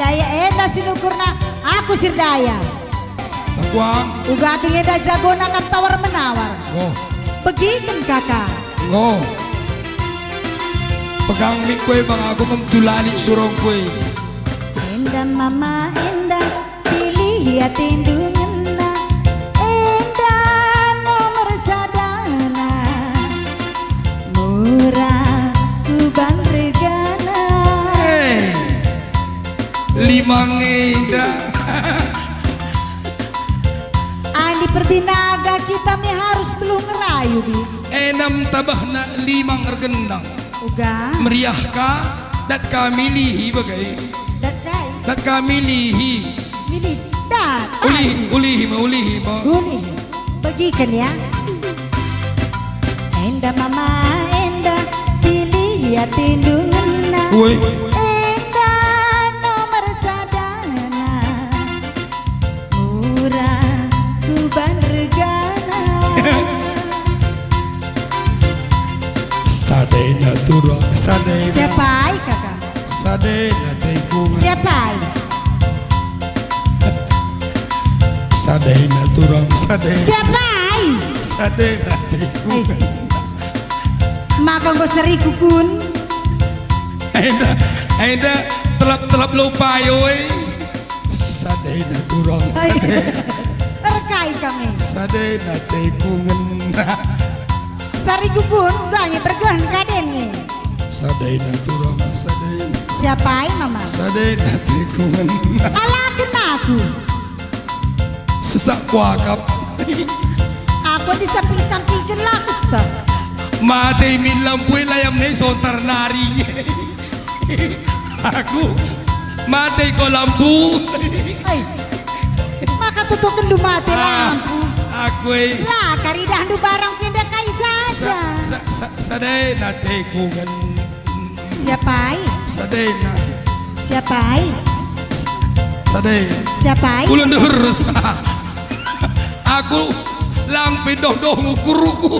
daya enda sinukurna aku sirdaya. Baguang. Uga ating enda jagona kan tawar menawar. Go. Begitu kakak. Go. Pegang mik kue bang aku memtulani surong kue. Enda mama enda pilih ya tindunganna. Enda nomor sadana. Murah kuban regana. Hey. Limang eda. Andi perbinaga kita mi harus belum ngerayu bi. Enam tabahna limang ergendang. Uga. Meriahkah dat kami lihi bagai. Datai. Dat kami lihi. Milih. Dat. Ulihi ma. Uli. Bagikan ya. Enda mama enda pilih ya tindunganna. Woi. Enda nomor sadana. Murah kuban regana. Sadena turang sadena. Siapa ai kakak? Sadena tekungan. Siapa ai? Sadena turang sadena. Siapa ai? Sadena tekungan. Maka kau seri kukun. Aida telap lupa yoi. Sadena turang sadena. Terkai kami. Sadena tekungan. Sari kukun gaknya bergahan kadennya. Sadena turang sadena. Siapa ai mama? Sadena tekungan. Alakan aku. Sesak kuakap. Aku disamping-sampingkan laku tak. Mati min lampuin layam nih sontar nari. Aku mati ko lampu. Maka tutukan du mati lampu. Aku Lah karidah du barang pindah kai saja. sadena tekungan. Siapa ai? Sadena. Siapa ai? Sadena. Siapa ai? Kulon deres. Aku lang pindoh ngukuruku.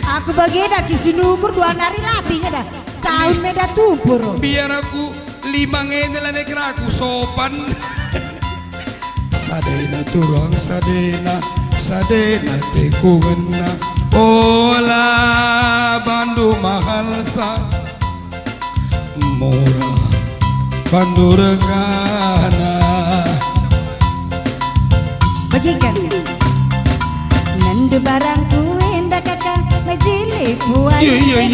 Aku bagian kisinukur dua nari latihnya dah. Sahun meda tumpur. Biar aku lima ngenelan aku sopan. Sadena turang sadena. Sadena tekungan. Ola bandu mahal sa. Murah bandu regana. Bagikan. Nandu barangku indah kakak majilik buat. Iya.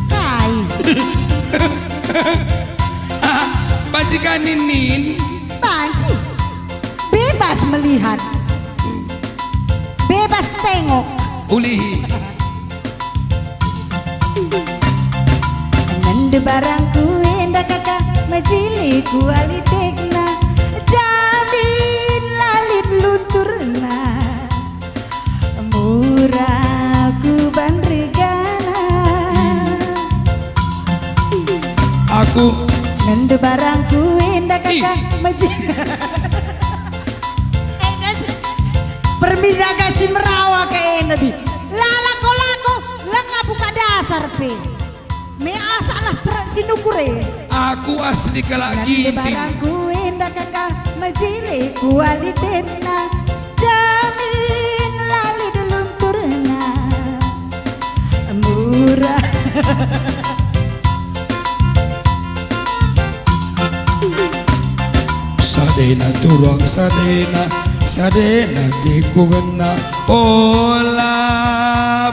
Kai. Bajikan Ninin. Banci. Bebas melihat. Bebas tengok. Ulihi. Nandu barangku indah kakak majilik kualitekna. Jamin lalit luturna. Murah kuban regana. Aku Nandu barangku indah kakak majilik. Permintaan si merawa ke nabi. Lako lengah buka dasar pe. Me asalah sinukure. Aku asli kalak Nanti ginting. barangku indah kakak majilik kualitetna. Jamin lali delunturna. Murah. Sadena turang sadena. Sadena tekungan. Ola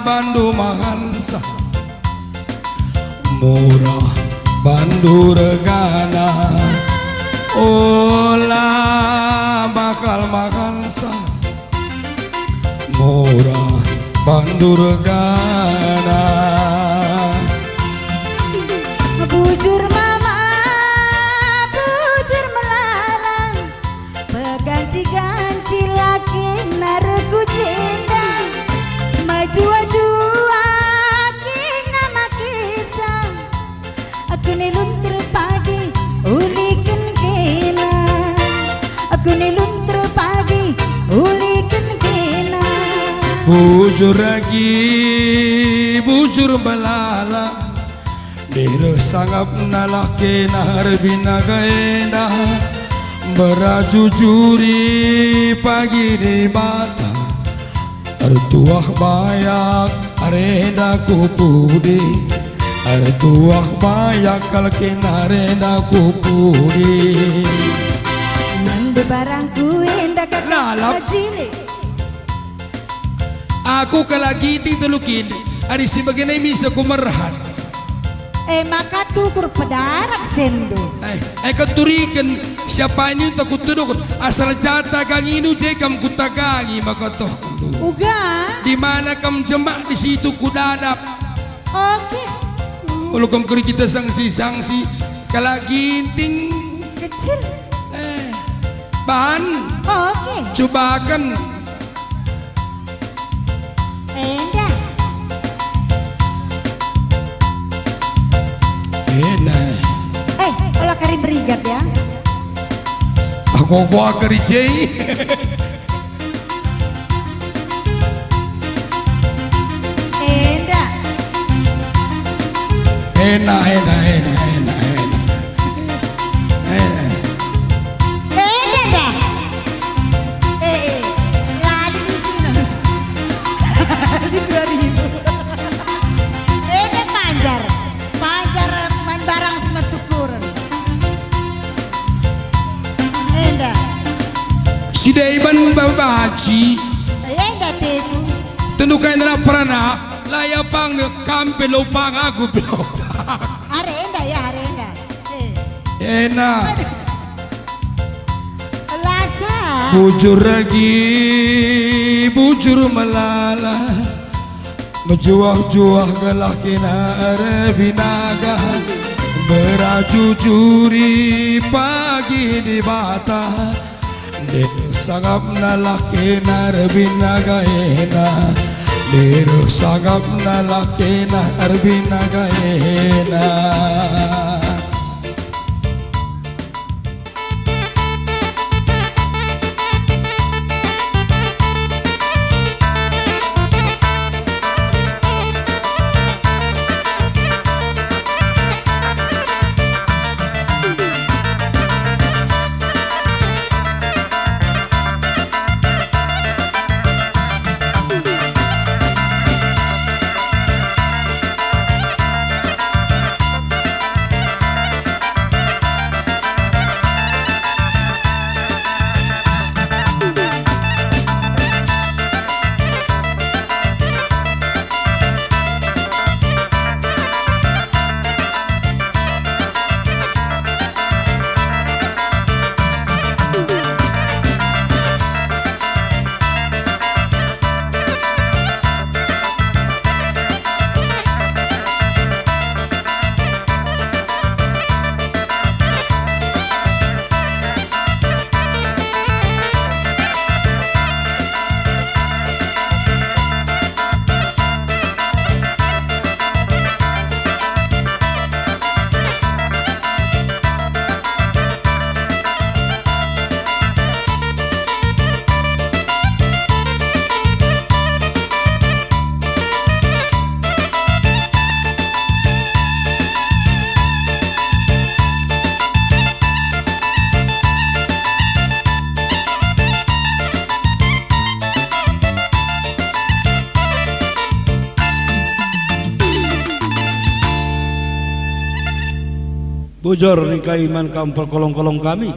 bandu mahal sa. Murah bandu regana. Ola bakal mahal sa. Murah bandu regana. Bujur mama, bujur melarang. Peganci-ganci laki naruku cinta. Maju-jua kina makisah. Aku niluntur pagi, ulikan kena. Aku niluntur pagi, ulikan kena. Bujur lagi, bujur balala. Di Sangap nalaki narbinagaenda berajujuri pagi di mata artuah bayak arenda kupudi artuah bayak kalkin arenda kupudi Nande barangku hendak Lalap. kacili. aku kalagiti tulukin ari si baginay misa kumarahan Maka tukur pedarak sendo. ay katurikan siapa nyo takutudok asal jata kang inu jay kam kutagangi makatoh Uga. di mana kam jemak di situ kudanap Oke. kalau kam kuri kita sanksi kalaginting Kecil. bahan Oke. cobakan Endah. enak Olah kari berigat ya. aku gua keri jay Endah. enak Endah dah. Lari di sini. Di 2000. Panjar. Panjar main barang sama tukuran. Endah. si Daiban babaci Endah tetu. tentukan na prana layapang kampe lupang aku pilok Arenda ya arenda. enak Lasa. bujur lagi bujur melala menjuah-juah gelaki binaga berajujuri pagi di bata sangap nalaki binaga ena sangap nalaki binaga ena Bujur nikah iman kaum perkolong-kolong kami